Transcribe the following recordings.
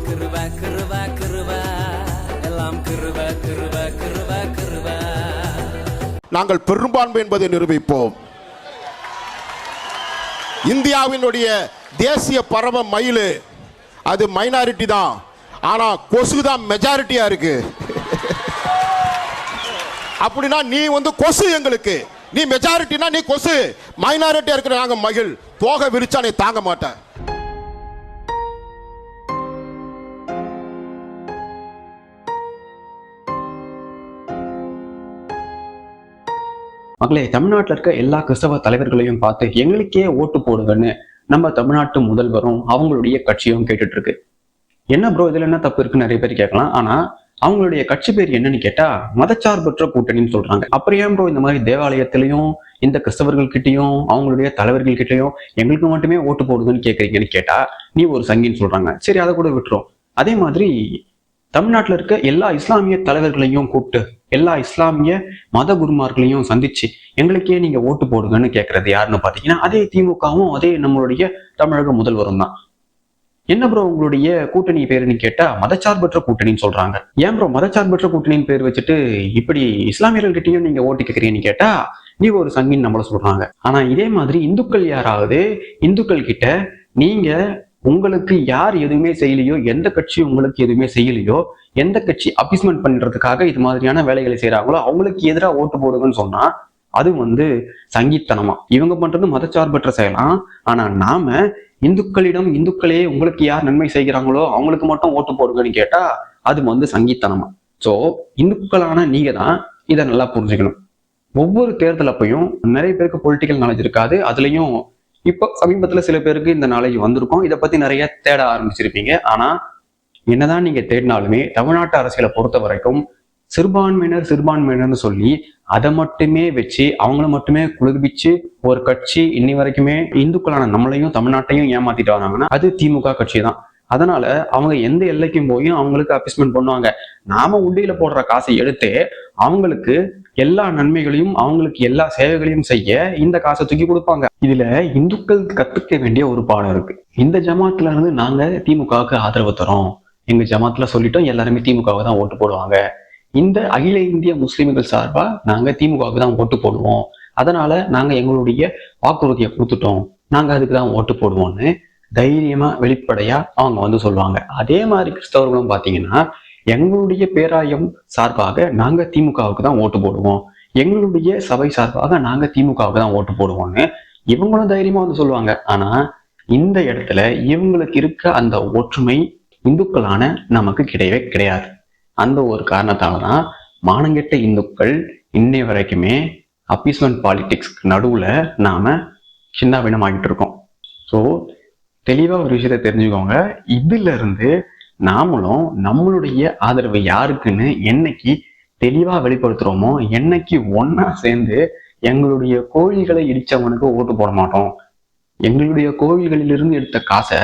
கிருப கிருப கிருப எல்லாம் கிருப கிருப கிருப கிருப. நாங்கள் பெரும்பான்மை என்பதை நிரூபிப்போம். இந்தியாவினுடைய தேசிய பறவை மயில், அது மைனாரிட்டி தான், ஆனா கொசு தான் மெஜாரிட்டியா இருக்கு. அப்படின்னா நீ கொசு, எங்களுக்கு நீ மெஜாரிட்டினா நீ கொசு, மைனாரிட்டியா இருக்கிற நாங்க மகிழ். தோகை விரிச்சா நீ தாங்க மாட்டேன். மக்களே, தமிழ்நாட்டில் இருக்க எல்லா கிறிஸ்தவ தலைவர்களையும் பார்த்து எங்களுக்கே ஓட்டு போடுங்கன்னு நம்ம தமிழ்நாட்டு முதல்வரும் அவங்களுடைய கட்சியும் கேட்டுட்டு இருக்கு. என்ன ப்ரோ இதுல என்ன தப்பு இருக்குன்னு நிறைய பேர் கேட்கலாம். ஆனா அவங்களுடைய கட்சி பேர் என்னன்னு கேட்டா மதச்சார்பற்ற கூட்டணின்னு சொல்றாங்க. அப்புறம் ஏன் ப்ரோ இந்த மாதிரி தேவாலயத்திலையும் இந்த கிறிஸ்தவர்கள் கிட்டையும் அவங்களுடைய தலைவர்கள் கிட்டையும் எங்களுக்கு மட்டுமே ஓட்டு போடுங்கன்னு கேட்கறீங்கன்னு கேட்டா நீ ஒரு சங்கின்னு சொல்றாங்க. சரி, அதை கூட விட்டுரும். அதே மாதிரி தமிழ்நாட்டில் இருக்க எல்லா இஸ்லாமிய தலைவர்களையும் கூப்பிட்டு எல்லா இஸ்லாமிய மத குருமார்களையும் சந்திச்சு எங்களுக்கே நீங்க ஓட்டு போடுங்கன்னு கேட்கறது யாருன்னு பாத்தீங்கன்னா அதே திமுகவும் அதே நம்மளுடைய தமிழக முதல்வரும் தான். என்ன ப்ரோ உங்களுடைய கூட்டணி பேருன்னு கேட்டா மதச்சார்பற்ற கூட்டணின்னு சொல்றாங்க. ஏன் ப்ரோ மதச்சார்பற்ற கூட்டணின்னு பேர் வச்சுட்டு இப்படி இஸ்லாமியர்கள் கிட்டையும் நீங்க ஓட்டு கேட்கறீங்கன்னு கேட்டா நீ ஒரு சங்கின்னு நம்மள சொல்றாங்க. ஆனா இதே மாதிரி இந்துக்கள் யாராவது இந்துக்கள் கிட்ட நீங்க உங்களுக்கு யார் எதுவுமே செய்யலையோ, எந்த கட்சி உங்களுக்கு எதுவுமே செய்யலையோ, எந்த கட்சி அப்பீஸ்மெண்ட் பண்றதுக்காக இது மாதிரியான வேலைகளை செய்யறாங்களோ அவங்களுக்கு எதிராக ஓட்டு போடுங்கன்னு சொன்னா அது சங்கித்தனமா. இவங்க பண்றது மதச்சார்பற்ற செயலாம். ஆனா நாம இந்துக்களிடம் இந்துக்களே உங்களுக்கு யார் நன்மை செய்கிறாங்களோ அவங்களுக்கு மட்டும் ஓட்டு போடுங்கன்னு கேட்டா அது சங்கித்தனமா. சோ இந்துக்களான நீங்க தான் இதை நல்லா புரிஞ்சுக்கணும். ஒவ்வொரு தேர்தல் அப்பையும் நிறைய பேருக்கு பொலிட்டிக்கல் நாலேஜ் இருக்காது. அதுலயும் இப்போ சமீபத்துல சில பேருக்கு இந்த நாலேஜ் வந்திருக்கும். இதை பத்தி நிறைய தேட ஆரம்பிச்சிருப்பீங்க. ஆனா என்னதான் நீங்க தேடினாலுமே தமிழ்நாட்டு அரசியலை பொறுத்த வரைக்கும் சிறுபான்மையினர்னு சொல்லி அதை மட்டுமே வச்சு அவங்கள மட்டுமே குளிர்விச்சு ஒரு கட்சி இன்னி வரைக்குமே இந்துக்களான நம்மளையும் தமிழ்நாட்டையும் ஏமாத்திட்டு வந்தாங்கன்னா அது திமுக கட்சி தான். அதனால அவங்க எந்த எல்லைக்கும் போய் அவங்களுக்கு அப்பீஸ்மெண்ட் பண்ணுவாங்க. நாம உண்டியில போடுற காசை எடுத்து அவங்களுக்கு எல்லா நன்மைகளையும் அவங்களுக்கு எல்லா சேவைகளையும் செய்ய இந்த காசை தூக்கி கொடுப்பாங்க. இதுல இந்துக்களுக்கு கத்துக்க வேண்டிய ஒரு பாடம் இருக்கு. இந்த ஜமாத்துல இருந்து நாங்க திமுகவுக்கு ஆதரவு தரோம், எங்க ஜமாத்துல சொல்லிட்டோம் எல்லாருமே திமுகவுக்கு தான் ஓட்டு போடுவாங்க, இந்த அகில இந்திய முஸ்லிம்கள் சார்பா நாங்க திமுகவுக்கு தான் ஓட்டு போடுவோம், அதனால நாங்க எங்களுடைய வாக்குறுதியை கொடுத்துட்டோம், நாங்க அதுக்கு தான் ஓட்டு போடுவோம்னு தைரியமா வெளிப்படையா அவங்க சொல்லுவாங்க. அதே மாதிரி கிறிஸ்தவர்களும் பாத்தீங்கன்னா எங்களுடைய பேராயம் சார்பாக நாங்க திமுகவுக்கு தான் ஓட்டு போடுவோம், எங்களுடைய சபை சார்பாக நாங்க திமுகவுக்கு தான் ஓட்டு போடுவோம்னு இவங்களும் தைரியமா சொல்லுவாங்க. ஆனா இந்த இடத்துல இவங்களுக்கு இருக்க அந்த ஒற்றுமை இந்துக்களான நமக்கு கிடையவே கிடையாது. அந்த ஒரு காரணத்தாலதான் மானங்கெட்ட இந்துக்கள் இன்னை வரைக்குமே அப்பீஸ்மெண்ட் பாலிடிக்ஸ்க்கு நடுவுல நாம சின்ன பின்னமாகிட்டு இருக்கோம். ஸோ தெளிவா ஒரு விஷயத்த தெரிஞ்சுக்கோங்க. இதுல இருந்து நாமளும் நம்மளுடைய ஆதரவு யாருக்குன்னு என்னைக்கு தெளிவா வெளிப்படுத்துறோமோ என்னைக்கு ஒன்னா சேர்ந்து எங்களுடைய கோவில்களை இடிச்சவனுக்கு ஓட்டு போட மாட்டோம், எங்களுடைய கோவில்களிலிருந்து எடுத்த காசை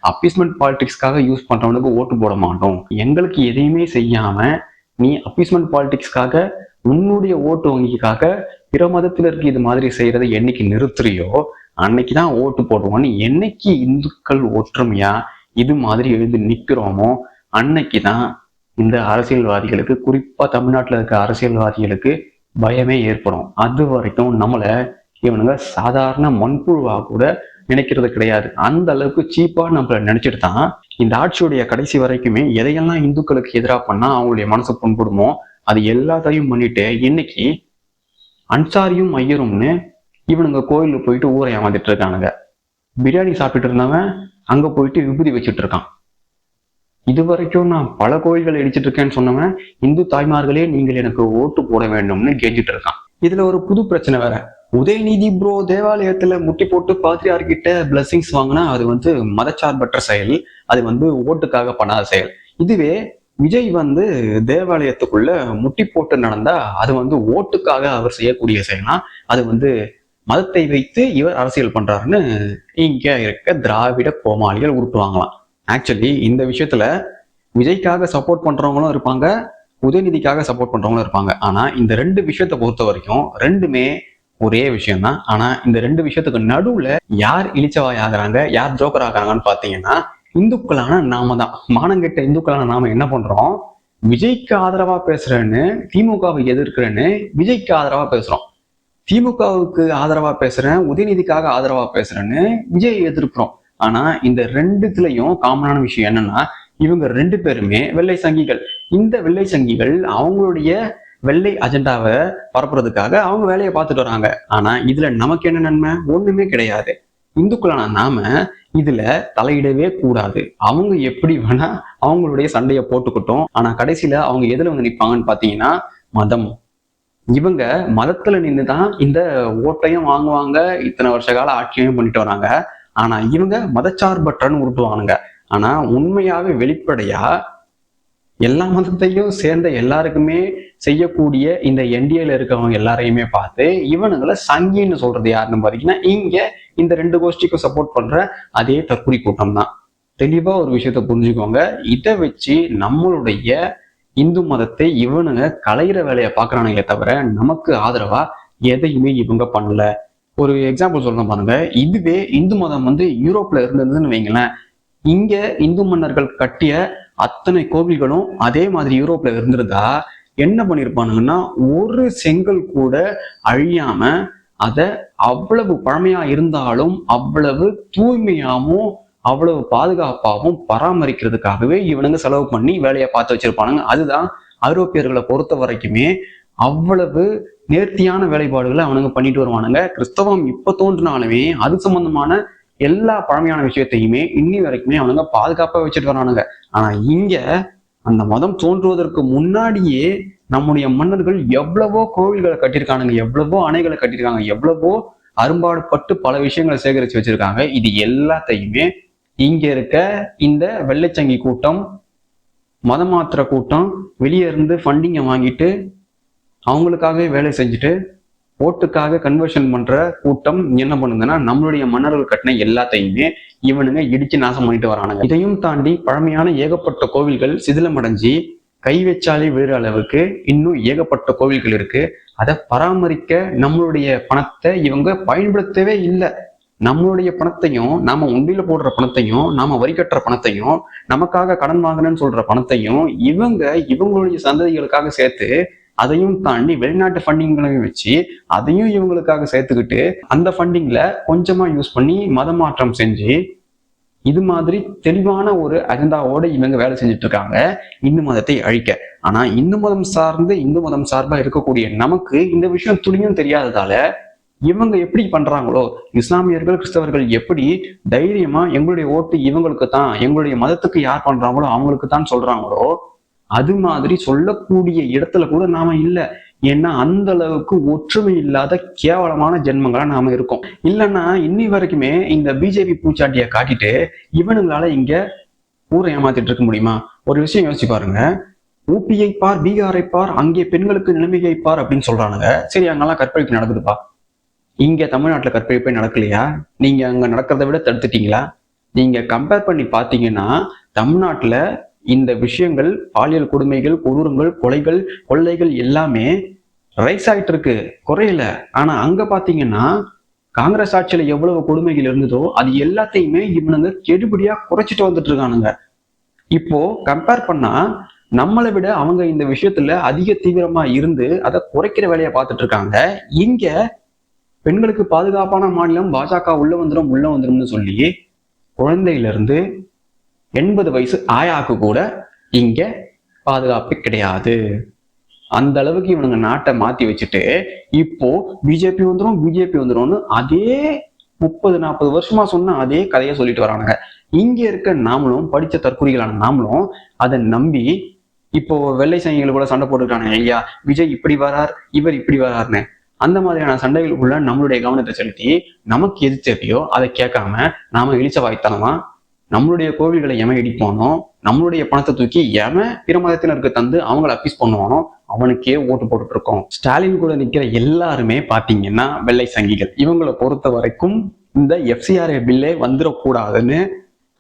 அப்பீஸ்மெண்ட் பாலிடிக்ஸ்க்காக யூஸ் பண்றவனுக்கு ஓட்டு போட மாட்டோம், எங்களுக்கு எதையுமே செய்யாம நீ அப்பீஸ்மெண்ட் பாலிடிக்ஸ்க்காக உன்னுடைய ஓட்டு வங்கிக்காக பிற மதத்துல இருக்கு இது மாதிரி செய்யறதை என்னைக்கு நிறுத்துறியோ அன்னைக்குதான் ஓட்டு போடுவோம்னு என்னைக்கு இந்துக்கள் ஒற்றுமையா இது மாதிரி எழுந்து நிக்கிறோமோ அன்னைக்குதான் இந்த அரசியல்வாதிகளுக்கு, குறிப்பா தமிழ்நாட்டுல இருக்க அரசியல்வாதிகளுக்கு பயமே ஏற்படும். அது வரைக்கும் நம்மள இவனுங்க சாதாரண மண்புழுவா கூட நினைக்கிறது கிடையாது. அந்த அளவுக்கு சீப்பா நம்மள நினைச்சிட்டு தான் இந்த ஆட்சியுடைய கடைசி வரைக்குமே எதையெல்லாம் இந்துக்களுக்கு எதிராக பண்ணா அவங்களுடைய மனசு புண்படுமோ அது எல்லாத்தையும் பண்ணிட்டு இன்னைக்கு அன்சாரியும் ஐயரும்னு இவனுங்க கோயிலுக்கு போயிட்டு ஊரை ஏமாந்துட்டு இருக்கானுங்க. பிரியாணி சாப்பிட்டு இருந்தவன் அங்க போயிட்டு விபூதி வச்சுட்டு இருக்கான். இது வரைக்கும் நான் பல கோயில்களை இடிச்சிட்டு இருக்கேன்னு சொன்னவன் இந்து தாய்மார்களே நீங்கள் எனக்கு ஓட்டு போட வேண்டும்னு கேட்டுட்டு இருக்கான். இதுல ஒரு புது பிரச்சனை வேற. உதயநிதி ப்ரோ தேவாலயத்துல முட்டி போட்டு பாத்திரியார்கிட்ட பிளஸிங்ஸ் வாங்கினா அது மதச்சார்பற்ற செயல், அது ஓட்டுக்காக பண்ணாத செயல். இதுவே விஜய் தேவாலயத்துக்குள்ள முட்டி போட்டு நடந்தா அது ஓட்டுக்காக அவர் செய்யக்கூடிய செயல்னா அது மதத்தை வைத்து இவர் அரசியல் பண்றாருன்னு இங்க இருக்க திராவிட கோமாளிகள் உருட்டுவாங்களாம். ஆக்சுவலி இந்த விஷயத்துல விஜய்க்காக சப்போர்ட் பண்றவங்களும் இருப்பாங்க, உதயநிதிக்காக சப்போர்ட் பண்றவங்களும் இருப்பாங்க. ஆனா இந்த ரெண்டு விஷயத்த பொறுத்த வரைக்கும் ரெண்டுமே ஒரே விஷயம் தான். ஆனா இந்த ரெண்டு விஷயத்துக்கு நடுவுல யார் இழிச்சவாய் ஆகுறாங்க, யார் ஜோக்கர் ஆகுறாங்கன்னு பாத்தீங்கன்னா இந்துக்களான நாம தான், மானங்கெட்ட இந்துக்களான நாம என்ன பண்றோம், விஜய்க்கு ஆதரவா பேசுறேன்னு, திமுகவை எதிர்க்கிறேன்னு விஜய்க்கு ஆதரவா பேசுறோம், திமுகவுக்கு ஆதரவா பேசுறேன், உதயநிதிக்காக ஆதரவா பேசுறேன்னு விஜய் எதிர்க்கிறோம். ஆனா இந்த ரெண்டுத்துலயும் காமனான விஷயம் என்னன்னா, இவங்க ரெண்டு பேருமே வெள்ளை சங்கிகள். இந்த வெள்ளை சங்கிகள் அவங்களுடைய வெள்ளை அஜெண்டாவை பரப்புறதுக்காக அவங்க வேலையை பார்த்துட்டு வராங்க. ஆனா இதுல நமக்கு என்ன நன்மை? ஒண்ணுமே கிடையாது. இந்துக்களான நாம இதுல தலையிடவே கூடாது. அவங்க எப்படி வேணா அவங்களுடைய சண்டையை போட்டுக்கிட்டோம். ஆனா கடைசியில அவங்க எதுல வந்து நிற்பாங்கன்னு பாத்தீங்கன்னா, மதம். இவங்க மதத்துல நின்றுதான் இந்த ஓட்டையும் வாங்குவாங்க, இத்தனை வருஷ கால ஆட்சியையும் பண்ணிட்டு வராங்க. ஆனா இவங்க மதச்சார்பற்றன்னு உருட்டுவானுங்க. ஆனா உண்மையாவே வெளிப்படையா எல்லா மதத்தையும் சேர்ந்த எல்லாருக்குமே செய்யக்கூடிய இந்த என்டிஏல இருக்கவங்க எல்லாரையுமே பார்த்து இவனுங்களை சங்கின்னு சொல்றது யாருன்னு பாத்தீங்கன்னா, இங்க இந்த ரெண்டு கோஷ்டிக்கும் சப்போர்ட் பண்ற அதே தற்குறி கூட்டம் தான். தெளிவா ஒரு விஷயத்த புரிஞ்சுக்கோங்க. இதை வச்சு நம்மளுடைய இந்து மதத்தை இவனுங்க கலையிற வேலையை பாக்குறானுங்களே தவிர நமக்கு ஆதரவா எதையுமே இவங்க பண்ணல. ஒரு எக்ஸாம்பிள் சொல்றேன் பாருங்க. இதுவே இந்து மதம் வந்து யூரோப்ல இருந்ததுன்னு வைங்களேன், இங்க இந்து மன்னர்கள் கட்டிய அத்தனை கோவில்களும் அதே மாதிரி யூரோப்ல இருந்திருந்தா என்ன பண்ணிருப்பானுங்கன்னா, ஒரு செங்கல் கூட அழியாம அத அவ்வளவு பழமையா இருந்தாலும் அவ்வளவு தூய்மையாவும் அவ்வளவு பாதுகாப்பாகவும் பராமரிக்கிறதுக்காகவே இவனுங்க செலவு பண்ணி வேலையை பார்த்து வச்சிருப்பானுங்க. அதுதான் ஐரோப்பியர்களை பொறுத்த வரைக்குமே அவ்வளவு நேர்த்தியான வேலைப்பாடுகளை அவனுங்க பண்ணிட்டு வருவானுங்க. கிறிஸ்தவம் இப்ப தோன்றினாலுமே அது சம்பந்தமான எல்லா பழமையான விஷயத்தையுமே இன்னி வரைக்குமே அவனுங்க பாதுகாப்பா வச்சுட்டு வரானுங்க. ஆனா இங்க அந்த மதம் தோன்றுவதற்கு முன்னாடியே நம்முடைய மன்னர்கள் எவ்வளவோ கோவில்களை கட்டியிருக்கானுங்க, எவ்வளவோ அணைகளை கட்டியிருக்காங்க, எவ்வளவோ அரும்பாடுபட்டு பல விஷயங்களை சேகரிச்சு வச்சிருக்காங்க. இது எல்லாத்தையுமே இங்க இருக்க இந்த வெள்ளைச்சங்கி கூட்டம், மதமாத்திர கூட்டம் வெளியே இருந்து ஃபண்டிங்கை வாங்கிட்டு அவங்களுக்காகவே வேலை செஞ்சுட்டு ஓட்டுக்காக கன்வர்ஷன் பண்ற கூட்டம் என்ன பண்ணுதுன்னா, நம்மளுடைய மன்னர்கள் கட்டின எல்லாத்தையுமே இவனுங்க இடிச்சு நாசம் பண்ணிட்டு வரானுங்க. இதையும் தாண்டி பழமையான ஏகப்பட்ட கோவில்கள் சிதிலமடைஞ்சி கை வச்சாலே வேறு அளவுக்கு இன்னும் ஏகப்பட்ட கோவில்கள் இருக்கு. அதை பராமரிக்க நம்மளுடைய பணத்தை இவங்க பயன்படுத்தவே இல்லை. நம்மளுடைய பணத்தையும், நாம உண்டியில போடுற பணத்தையும், நாம வரி கட்டுற பணத்தையும், நமக்காக கடன் வாங்கினேன்னு சொல்ற பணத்தையும் இவங்களுடைய சந்ததிகளுக்காக சேர்த்து, அதையும் தாண்டி வெளிநாட்டு ஃபண்டிங்களையும் வச்சு அதையும் இவங்களுக்காக சேர்த்துக்கிட்டு அந்த ஃபண்டிங்ல கொஞ்சமா யூஸ் பண்ணி மதமாற்றம் செஞ்சு இது மாதிரி தெளிவான ஒரு அஜெண்டாவோட இவங்க வேலை செஞ்சுட்டு இருக்காங்க, இந்து மதத்தை அழிக்க. ஆனா இந்து மதம் சார்பா இருக்கக்கூடிய நமக்கு இந்த விஷயம் துளியும் தெரியாததால இவங்க எப்படி பண்றாங்களோ, இஸ்லாமியர்கள் கிறிஸ்தவர்கள் எப்படி தைரியமா எங்களுடைய ஓட்டு இவங்களுக்கு தான், எங்களுடைய மதத்துக்கு யார் பண்றாங்களோ அவங்களுக்கு தான் சொல்றாங்களோ, அது மாதிரி சொல்லக்கூடிய இடத்துல கூட நாம இல்லை. ஏன்னா அந்த அளவுக்கு ஒற்றுமை இல்லாத கேவலமான ஜென்மங்களா நாம இருக்கோம். இல்லைன்னா இன்னி வரைக்குமே இந்த பிஜேபி பூச்சாட்டியை காட்டிட்டு இவனுங்களால இங்க ஊரை ஏமாத்திட்டு இருக்க முடியுமா? ஒரு விஷயம் யோசிச்சு பாருங்க. ஊபியை பார், பீகாரை பார், அங்கே பெண்களுக்கு நிலைமையை பார் அப்படின்னு சொல்றானுங்க. சரி, அங்கெல்லாம் கற்பழிப்பு நடக்குதுப்பா. இங்க தமிழ்நாட்டுல கற்பழிப்பே நடக்கலையா? நீங்க அங்க நடக்கிறத விட தடுத்துட்டீங்களா? நீங்க கம்பேர் பண்ணி பாத்தீங்கன்னா தமிழ்நாட்டுல இந்த விஷயங்கள், பாலியல் கொடுமைகள், கொடூரங்கள், கொலைகள், கொள்ளைகள் எல்லாமே ரைஸ் ஆயிட்டு இருக்கு, குறையல. ஆனா அங்க பாத்தீங்கன்னா காங்கிரஸ் ஆட்சியில எவ்வளவு கொடுமைகள் இருந்ததோ அது எல்லாத்தையுமே இவனுங்க கெடுபடியா குறைச்சிட்டு வந்துட்டு இருக்கானுங்க. இப்போ கம்பேர் பண்ணா நம்மளை விட அவங்க இந்த விஷயத்துல அதிக தீவிரமா இருந்து அதை குறைக்கிற வேலையை பார்த்துட்டு இருக்காங்க. இங்க பெண்களுக்கு பாதுகாப்பான மாநிலம், பாஜக உள்ள வந்துரும்னு சொல்லி குழந்தையில இருந்து 80 வயசு ஆயாக்கு கூட இங்க பாதுகாப்பு கிடையாது. அந்த அளவுக்கு இவனுங்க நாட்டை மாத்தி வச்சுட்டு இப்போ பிஜேபி வந்துரும்னு அதே 30-40 வருஷமா சொன்ன அதே கதையை சொல்லிட்டு வரானுங்க. இங்க இருக்க நாமளும், படிச்ச தற்குறிகளான நாமளும் அதை நம்பி இப்போ வெள்ளை சங்கிகள் கூட சண்டை போட்டுக்கிட்டானே, ஐயா விஜய் இப்படி வரார், இவர் இப்படி வராருன்னு, அந்த மாதிரியான சண்டைகளுக்குள்ள நம்மளுடைய கவனத்தை செலுத்தி நமக்கு எது தேவையோ அதை கேட்காம நாம இழிச்ச வாய்த்தனமா நம்மளுடைய கோவில்களை எவன் இடிப்பானோ, நம்மளுடைய பணத்தை தூக்கி எவன் பிற மதத்தினருக்கு தந்து அவங்களை அப்பீஸ் பண்ணுவானோ அவனுக்கே ஓட்டு போட்டுட்டு இருக்கோம். ஸ்டாலின் கூட நிக்கிற எல்லாருமே பாத்தீங்கன்னா வெள்ளை சங்கிகள். இவங்களை பொறுத்த வரைக்கும் இந்த FCRA பில்லே வந்துடக்கூடாதுன்னு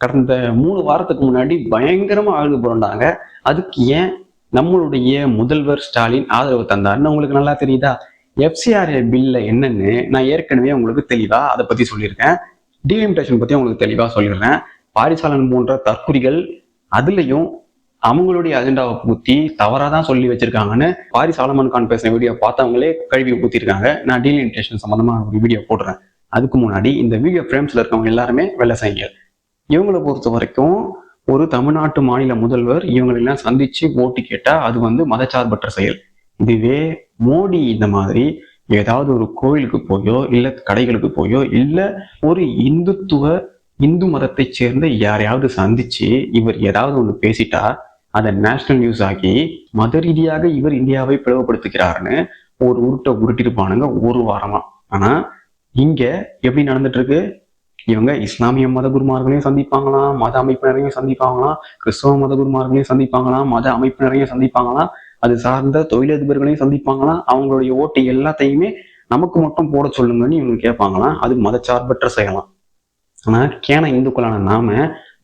கடந்த 3 வாரத்துக்கு முன்னாடி பயங்கரமா ஆழ்ந்து புரண்டாங்க. அதுக்கு ஏன் நம்மளுடைய முதல்வர் ஸ்டாலின் ஆதரவு தந்தாருன்னு உங்களுக்கு நல்லா தெரியுதா? FCRA பில்ல என்னன்னு நான் ஏற்கனவே உங்களுக்கு தெளிவா அதை பத்தி சொல்லியிருக்கேன். டிலிமிட்டேஷன் பத்தி உங்களுக்கு தெளிவா சொல்லிடுறேன். பாரிசாலன் போன்ற தற்குறிகள் அதுலயும் அவங்களுடைய அஜெண்டாவை பூத்தி தவறாதான் சொல்லி வச்சிருக்காங்கன்னு சாலமன் கான் பேசுற வீடியோ பார்த்தவங்களே கழுவி ஊத்திருக்காங்க. நான் டீலிமிட்டேஷன் சம்பந்தமா ஒரு வீடியோ போடுறேன். அதுக்கு முன்னாடி இந்த வீடியோ ஃப்ரேம்ஸ்ல இருக்கவங்க எல்லாருமே வெள்ளசங்கிகள். இவங்களை பொறுத்த வரைக்கும் ஒரு தமிழ்நாட்டு மாநில முதல்வர் இவங்களெல்லாம் சந்திச்சு ஓட்டு கேட்டா அது மதச்சார்பற்ற செயல். இதுவே மோடி இந்த மாதிரி ஏதாவது ஒரு கோயிலுக்கு போயோ இல்ல கடைகளுக்கு போயோ இல்ல ஒரு இந்து மதத்தை சேர்ந்த யாரையாவது சந்திச்சு இவர் ஏதாவது ஒண்ணு பேசிட்டா அதை நேஷனல் நியூஸ் ஆக்கி மத ரீதியாக இவர் இந்தியாவை பிளவுபடுத்துகிறாருன்னு ஒரு உருட்டிருப்பானுங்க ஒரு வாரமா. ஆனா இங்க எப்படி நடந்துட்டு இருக்கு? இவங்க இஸ்லாமிய மத குருமார்களையும் சந்திப்பாங்களாம், மத அமைப்பினரையும் சந்திப்பாங்களாம், கிறிஸ்தவ மத குருமார்களையும் சந்திப்பாங்களாம், மத அமைப்பினரையும் சந்திப்பாங்களாம், அது சார்ந்த தொழிலதிபர்களையும் சந்திப்பாங்களாம். அவங்களுடைய ஓட்டு எல்லாத்தையுமே நமக்கு மட்டும் போட சொல்லுங்கன்னு இவங்க கேட்பாங்களாம். அது மதச்சார்பற்ற செய்யலாம். ஆனா இந்துக்களான நாம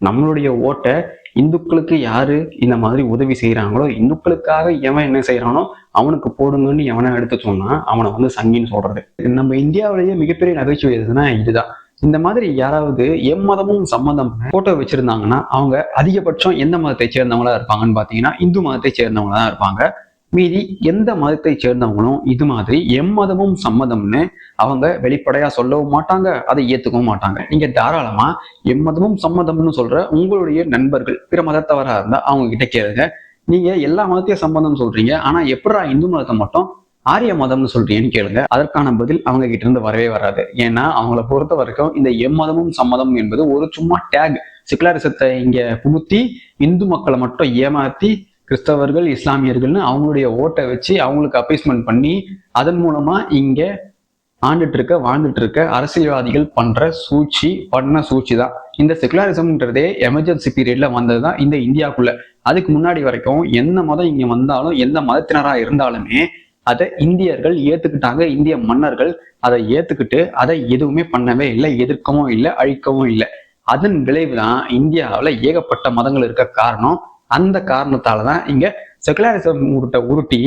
நம்மளுடைய ஓட்டை இந்துக்களுக்கு யாரு இந்த மாதிரி உதவி செய்யறாங்களோ, இந்துக்களுக்காக எவன் என்ன செய்யறானோ அவனுக்கு போடுங்கன்னு எவனை எடுத்து சொன்னா அவனை சங்கின்னு சொல்றது. நம்ம இந்தியாவிலேயே மிகப்பெரிய நகைச்சுவை எதுன்னா இதுதான். இந்த மாதிரி யாராவது எம்மதமும் சம்மதம் போட்டோ வச்சிருந்தாங்கன்னா அவங்க அதிகபட்சம் எந்த மதத்தை சேர்ந்தவங்களா இருப்பாங்கன்னு பாத்தீங்கன்னா இந்து மதத்தை சேர்ந்தவங்களா தான் இருப்பாங்க. மீதி எந்த மதத்தை சேர்ந்தவங்களும் இது மாதிரி எம்மதமும் சம்மதம்னு அவங்க வெளிப்படையா சொல்லவும் மாட்டாங்க, அதை ஏத்துக்கவும் மாட்டாங்க. நீங்க தாராளமா எம்மதமும் சம்மதம்னு சொல்ற உங்களுடைய நண்பர்கள் பிற மதத்தவரா இருந்தா அவங்க கிட்ட கேளுங்க. நீங்க எல்லா மதத்தையும் சம்மதம் சொல்றீங்க, ஆனா எப்படா இந்து மதத்தை மட்டும் ஆரிய மதம்னு சொல்றீங்கன்னு கேளுங்க. அதற்கான பதில் அவங்க கிட்ட இருந்து வரவே வராது. ஏன்னா அவங்கள பொறுத்த வரைக்கும் இந்த எம்மதமும் சம்மதம் என்பது ஒரு சும்மா டேக், செக்குலரிசத்தை இங்க புகுத்தி இந்து மக்களை மட்டும் ஏமாத்தி கிறிஸ்தவர்கள் இஸ்லாமியர்கள்னு அவங்களுடைய ஓட்டை வச்சு அவங்களுக்கு அப்பீஸ்மெண்ட் பண்ணி அதன் மூலமா இங்க வாழ்ந்துட்டு இருக்க அரசியல்வாதிகள் பண்ண சூழ்ச்சி தான். இந்த செக்குலரிசம்ன்றதே எமர்ஜென்சி பீரியட்ல வந்ததுதான் இந்த இந்தியாவுக்குள்ள. அதுக்கு முன்னாடி வரைக்கும் எந்த மதம் இங்க வந்தாலும் எந்த மதத்தினரா இருந்தாலுமே அதை இந்தியர்கள் ஏத்துக்கிட்டாங்க. இந்திய மன்னர்கள் அதை ஏத்துக்கிட்டு அதை எதுவுமே பண்ணவே இல்லை, எதிர்க்கவும் இல்லை, அழிக்கவும் இல்லை. அதன் விளைவுதான் இந்தியாவில ஏகப்பட்ட மதங்கள் இருக்க காரணம். அந்த காரணத்தாலதான் இங்க செக்குலரிசம் உருட்டி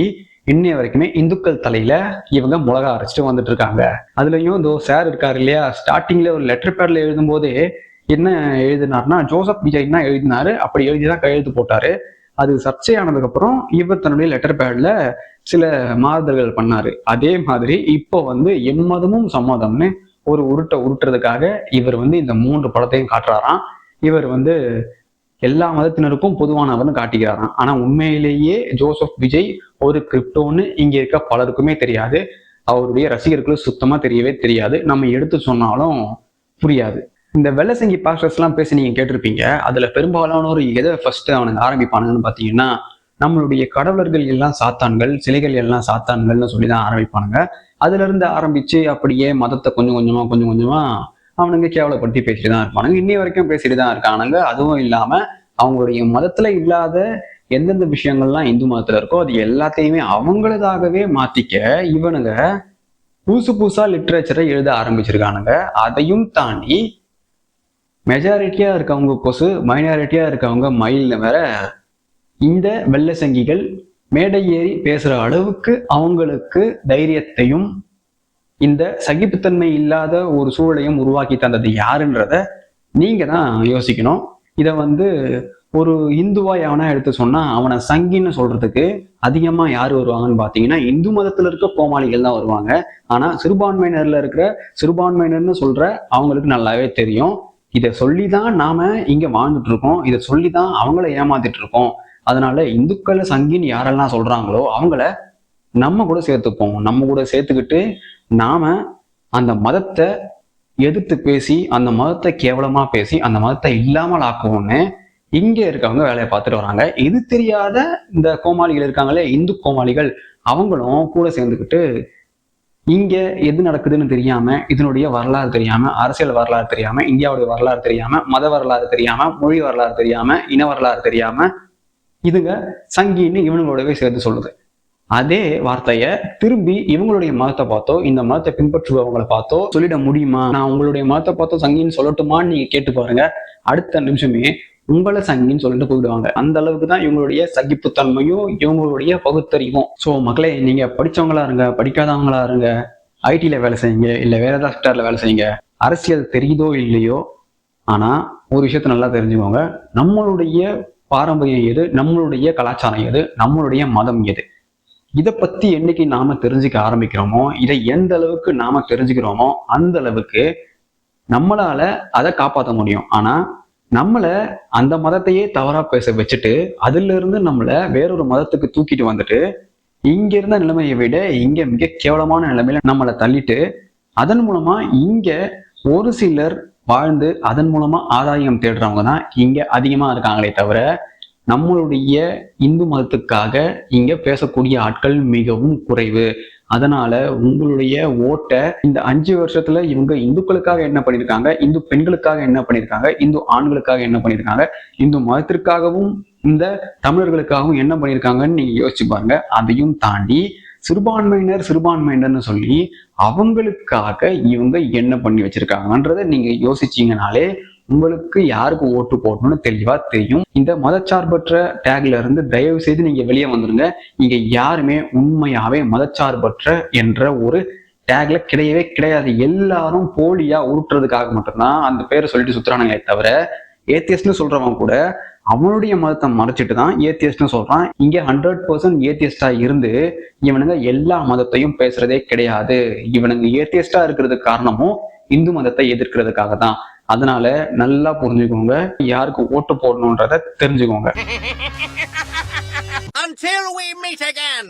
இன்னைய வரைக்குமே இந்துக்கள் தலையில இவங்க மிளகா அரைச்சிட்டு வந்துட்டு இருக்காங்க. அதுலயும் சார் இருக்காரு இல்லையா, ஸ்டார்டிங்ல ஒரு லெட்டர் பேட்ல எழுதும் போதே என்ன எழுதினார்னா ஜோசப் விஜய் தான் எழுதினாரு. அப்படி எழுதிதான் கையெழுத்து போட்டாரு. அது சர்ச்சையானதுக்கு அப்புறம் இவர் தன்னுடைய லெட்டர் பேட்ல சில மாறுதல்கள் பண்ணாரு. அதே மாதிரி இப்போ எம்மதமும் சம்மதம்னு ஒரு உருட்டுறதுக்காக இவர் இந்த 3 படத்தையும் காட்டுறாராம். இவர் எல்லா மதத்தினருக்கும் பொதுவானவர்னு காட்டிக்கிறாராம். ஆனா உண்மையிலேயே ஜோசப் விஜய் ஒரு கிரிப்டோன்னு இங்க இருக்க பலருக்குமே தெரியாது. அவருடைய ரசிகர்களுக்கு சுத்தமா தெரியவே தெரியாது. நம்ம எடுத்து சொன்னாலும் புரியாது. இந்த வெள்ளசங்கி பாஸ்டர்ஸ் எல்லாம் பேசி நீங்க கேட்டிருப்பீங்க. அதுல பெரும்பாலானோர் எதை ஃபர்ஸ்ட் அவனுக்கு ஆரம்பிப்பானுங்கன்னு பாத்தீங்கன்னா நம்மளுடைய கடவுளர்கள் எல்லாம் சாத்தான்கள், சிலைகள் எல்லாம் சாத்தான்கள்னு சொல்லிதான் ஆரம்பிப்பானுங்க. அதுல இருந்து ஆரம்பிச்சு அப்படியே மதத்தை கொஞ்சம் கொஞ்சமா அவனுங்க கேவலப்படுத்தி பேசிட்டு தான் இருப்பானுங்க. இன்னை வரைக்கும் பேசிட்டு தான் இருக்கானுங்க. அதுவும் இல்லாம அவங்களுடைய மதத்துல இல்லாத எந்தெந்த விஷயங்கள்லாம் இந்து மதத்துல இருக்கோ அது எல்லாத்தையுமே அவங்களதாகவே மாத்திக்க இவனுங்க புதுசா லிட்ரேச்சரை எழுத ஆரம்பிச்சிருக்கானுங்க. அதையும் தாண்டி மெஜாரிட்டியா இருக்கவங்க கொசு, மைனாரிட்டியா இருக்கவங்க மயில்னு வேற இந்த வெள்ளசங்கிகள் மேடை ஏறி பேசுற அளவுக்கு அவங்களுக்கு தைரியத்தையும் இந்த சகிப்புத்தன்மை இல்லாத ஒரு சூழலையும் உருவாக்கி தந்தது யாருன்றத நீங்க தான் யோசிக்கணும். இதை ஒரு இந்துவா எவனா எடுத்து சொன்னா அவனை சங்கின்னு சொல்றதுக்கு அதிகமா யாரு வருவாங்கன்னு பாத்தீங்கன்னா இந்து மதத்துல இருக்க கோமாளிகள் தான் வருவாங்க. ஆனா சிறுபான்மையினர்னு சொல்ற அவங்களுக்கு நல்லாவே தெரியும். இதை சொல்லிதான் நாம இங்க வாழ்ந்துட்டு இருக்கோம், இதை சொல்லிதான் அவங்கள ஏமாத்திட்டு இருக்கோம். அதனால இந்துக்களை சங்கின்னு யாரெல்லாம் சொல்றாங்களோ அவங்கள நம்ம கூட சேர்த்துப்போம். நம்ம கூட சேர்த்துக்கிட்டு நாம அந்த மதத்தை எதிர்த்து பேசி அந்த மதத்தை கேவலமா பேசி அந்த மதத்தை இல்லாமல் ஆக்குவோம்னு இங்க இருக்கவங்க வேலையை பார்த்துட்டு வராங்க. இது தெரியாத இந்த கோமாளிகள் இருக்காங்களே, இந்து கோமாளிகள், அவங்களும் கூட சேர்ந்துக்கிட்டு இங்க எது நடக்குதுன்னு தெரியாம, இதனுடைய வரலாறு தெரியாம, அரசியல் வரலாறு தெரியாம, இந்தியாவுடைய வரலாறு தெரியாம, மத வரலாறு தெரியாம, மொழி வரலாறு தெரியாம, இன வரலாறு தெரியாம இதுங்க சங்கின்னு இவனுங்களோடவே சேர்த்து சொல்லுது. அதே வார்த்தைய திரும்பி இவங்களுடைய மதத்தை பார்த்தோ இந்த மதத்தை பின்பற்றுபவங்களை பார்த்தோ சொல்லிட முடியுமா? நான் உங்களுடைய மதத்தை பார்த்தோ சங்கின்னு சொல்லட்டுமான்னு நீங்க கேட்டு பாருங்க. அடுத்த நிமிஷமே உங்களை சங்கின்னு சொல்லிட்டு போயிடுவாங்க. அந்த அளவுக்கு தான் இவங்களுடைய சகிப்புத்தன்மையும் இவங்களுடைய பகுத்தறிவும். ஸோ மக்களே, நீங்க படிச்சவங்களா இருங்க, படிக்காதவங்களா இருங்க, ஐடில வேலை செய்யுங்க, இல்ல வேற ஏதாவது செக்டர்ல வேலை செய்யுங்க, அரசியல் தெரியுதோ இல்லையோ ஆனா ஒரு விஷயத்த நல்லா தெரிஞ்சுக்கோங்க, நம்மளுடைய பாரம்பரியம் எது, நம்மளுடைய கலாச்சாரம் எது, நம்மளுடைய மதம் எது, இதை பத்தி என்னைக்கு நாம தெரிஞ்சுக்க ஆரம்பிக்கிறோமோ, இதை எந்த அளவுக்கு நாம தெரிஞ்சுக்கிறோமோ அந்த அளவுக்கு நம்மளால அதை காப்பாற்ற முடியும். ஆனா நம்மள அந்த மதத்தையே தவறா பேச வச்சுட்டு அதுல இருந்து நம்மள வேறொரு மதத்துக்கு தூக்கிட்டு வந்துட்டு இங்க இருந்த நிலைமையை விட இங்க மிக கேவலமான நிலைமையில நம்மளை தள்ளிட்டு அதன் மூலமா இங்க ஒரு சிலர் வாழ்ந்து அதன் மூலமா ஆதாயம் தேடுறவங்க தான் இங்க அதிகமா இருக்காங்களே தவிர நம்மளுடைய இந்து மதத்துக்காக இங்க பேசக்கூடிய ஆட்கள் மிகவும் குறைவு. அதனால உங்களுடைய ஓட்டை இந்த 5 வருஷத்துல இவங்க இந்துக்களுக்காக என்ன பண்ணியிருக்காங்க, இந்து பெண்களுக்காக என்ன பண்ணியிருக்காங்க, இந்து ஆண்களுக்காக என்ன பண்ணியிருக்காங்க, இந்து மதத்திற்காகவும் இந்த தமிழர்களுக்காகவும் என்ன பண்ணியிருக்காங்கன்னு நீங்க யோசிச்சு பாருங்க. அதையும் தாண்டி சிறுபான்மையினர்னு சொல்லி அவங்களுக்காக இவங்க என்ன பண்ணி வச்சிருக்காங்கன்றத நீங்க யோசிச்சீங்கனாலே உங்களுக்கு யாருக்கு ஓட்டு போடணும்னு தெளிவா தெரியும். இந்த மதச்சார்பற்ற டேக்ல இருந்து தயவு செய்து நீங்க வெளியே வந்துருங்க. இங்க யாருமே உண்மையாவே மதச்சார்பற்ற என்ற ஒரு டேக்ல கிடையவே கிடையாது. எல்லாரும் போலியா உருட்டுறதுக்காக மட்டும்தான் அந்த பேரை சொல்லிட்டு சுத்துறானுங்களே தவிர ஏத்தியஸ்ட்னு சொல்றவன் கூட அவனுடைய மதத்தை மறைச்சிட்டு தான் ஏத்தியஸ்ட்னு சொல்றான். இங்க 100% ஏத்தியஸ்டா இருந்து இவனுங்க எல்லா மதத்தையும் பேசுறதே கிடையாது. இவனுங்க ஏத்தியஸ்டா இருக்கிறதுக்கு காரணமும் இந்து மதத்தை எதிர்க்கிறதுக்காக தான். அதனால நல்லா புரிஞ்சுக்கோங்க, யாருக்கு ஓட்டு போடணும்ன்றத தெரிஞ்சுக்கோங்க. Until we meet again.